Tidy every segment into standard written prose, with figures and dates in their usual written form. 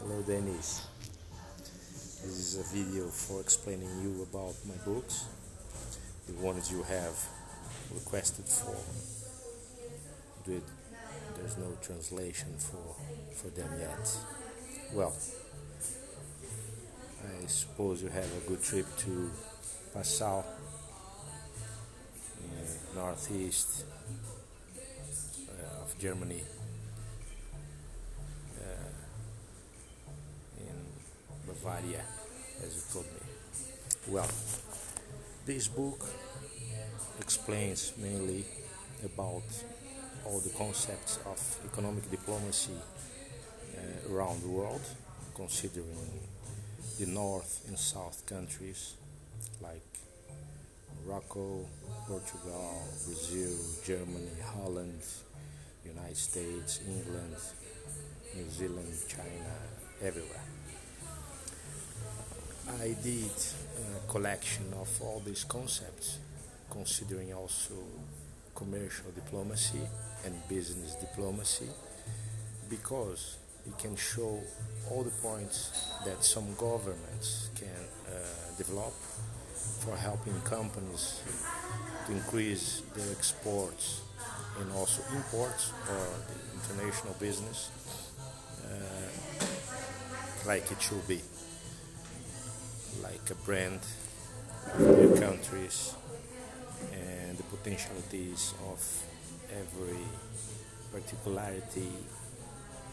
Hello Dennis, this is a video for explaining you about my books, the ones you have requested for. There's no translation for them yet. Well, I suppose you have a good trip to Passau, northeast of Germany, in Bavaria, as you told me. Well, this book explains mainly about all the concepts of economic diplomacy around the world, considering the North and South countries like Morocco, Portugal, Brazil, Germany, Holland, United States, England, New Zealand, China, everywhere. I did a collection of all these concepts, considering also commercial diplomacy and business diplomacy, because it can show all the points that some governments can develop for helping companies to increase their exports and also imports or the international business like it should be, like a brand of their countries and the potentialities of every particularity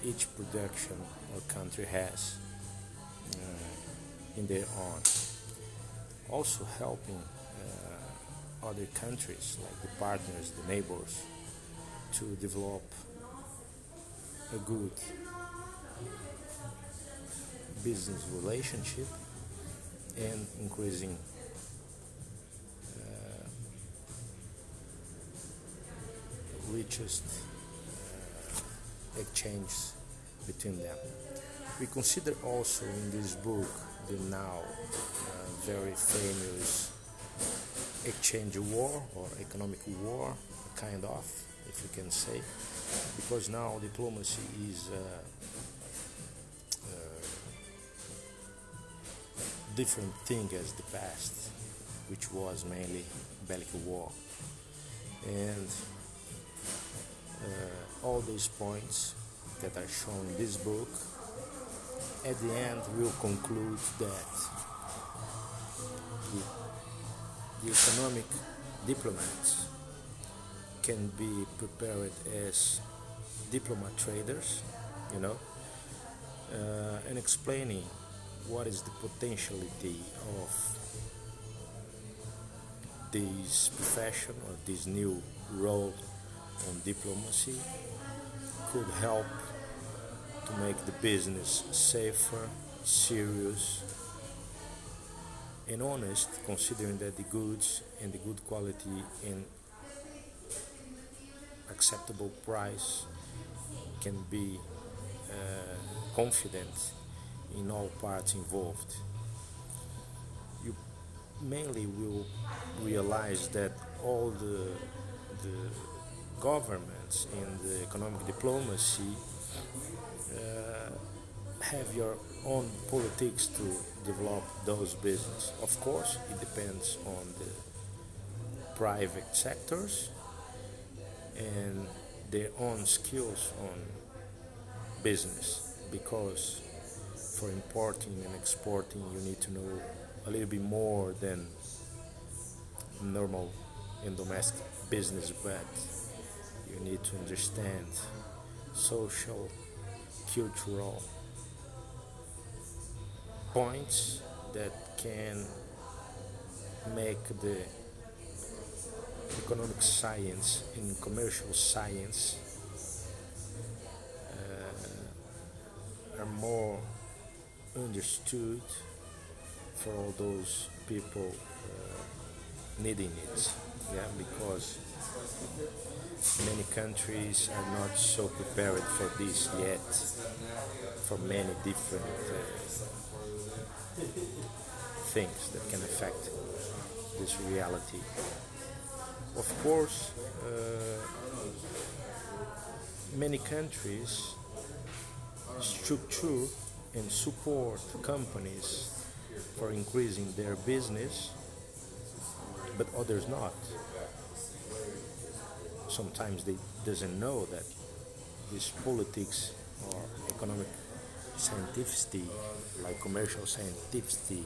each production or country has in their own. Also helping other countries like the partners, the neighbors, to develop a good business relationship and increasing richest exchanges between them. We consider also in this book the now very famous exchange war or economic war, kind of, if you can say, because now diplomacy is different thing as the past, which was mainly bellic war. And all these points that are shown in this book, at the end will conclude that the economic diplomats can be prepared as diplomat traders, and explaining what is the potentiality of this profession or this new role on diplomacy could help to make the business safer, serious, and honest, considering that the goods and the good quality and acceptable price can be confident in all parts involved. You mainly will realize that all the governments in the economic diplomacy have your own politics to develop those business. Of course, it depends on the private sectors and their own skills on business, because for importing and exporting you need to know a little bit more than normal in domestic business, but you need to understand social, cultural points that can make the economic science and commercial science are more understood for all those people needing it, because many countries are not so prepared for this yet, for many different things that can affect this reality. Of course, many countries structure and support companies for increasing their business, but others not. Sometimes they doesn't know that this politics or economic scientificity, like commercial scientificity,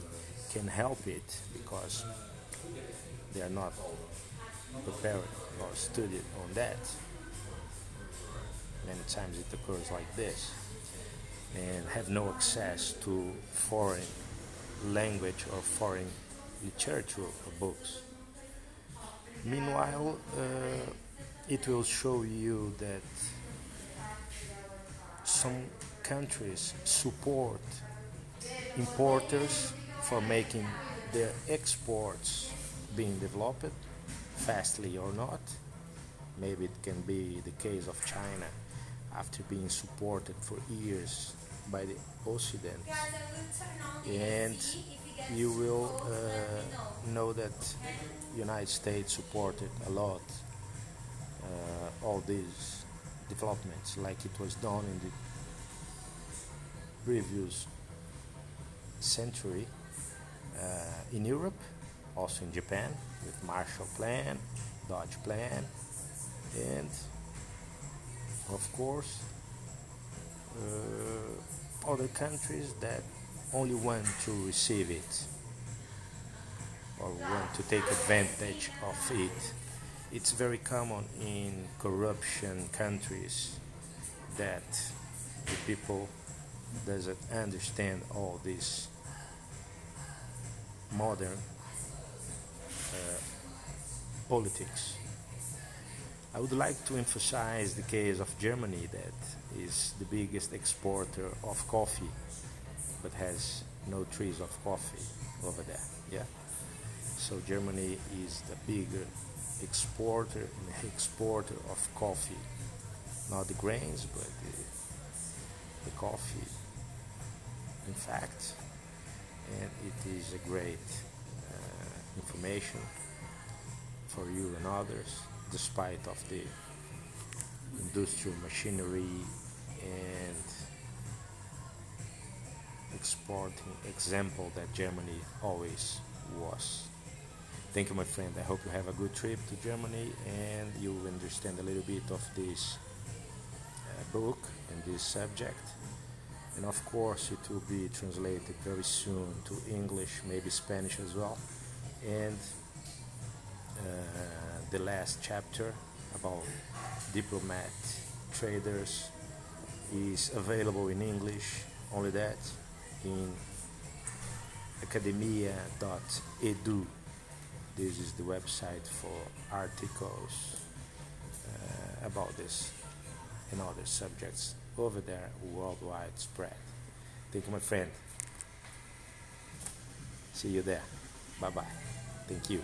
can help it because they are not prepared or studied on that. Many times it occurs like this, and have no access to foreign language or foreign literature or books. Meanwhile, it will show you that some countries support importers for making their exports being developed, fastly or not. Maybe it can be the case of China after being supported for years by the Occident. And you will know that United States supported a lot all these developments like it was done in the previous century in Europe, also in Japan with Marshall Plan, Dodge Plan, and of course other countries that only want to receive it or want to take advantage of it. It's very common in corruption countries that the people doesn't understand all this modern politics. I would like to emphasize the case of Germany, that is the biggest exporter of coffee but has no trees of coffee over there. Yeah. So Germany is the bigger exporter and exporter of coffee, not the grains, but the coffee. In fact, and it is a great information for you and others, despite of the industrial machinery and exporting example that Germany always was. Thank you, my friend. I hope you have a good trip to Germany and you will understand a little bit of this book and this subject. And of course, it will be translated very soon to English, maybe Spanish as well. And the last chapter about diplomat traders is available in English, only that, in academia.edu. This is the website for articles about this and other subjects over there, worldwide spread. Thank you, my friend. See you there. Bye bye. Thank you.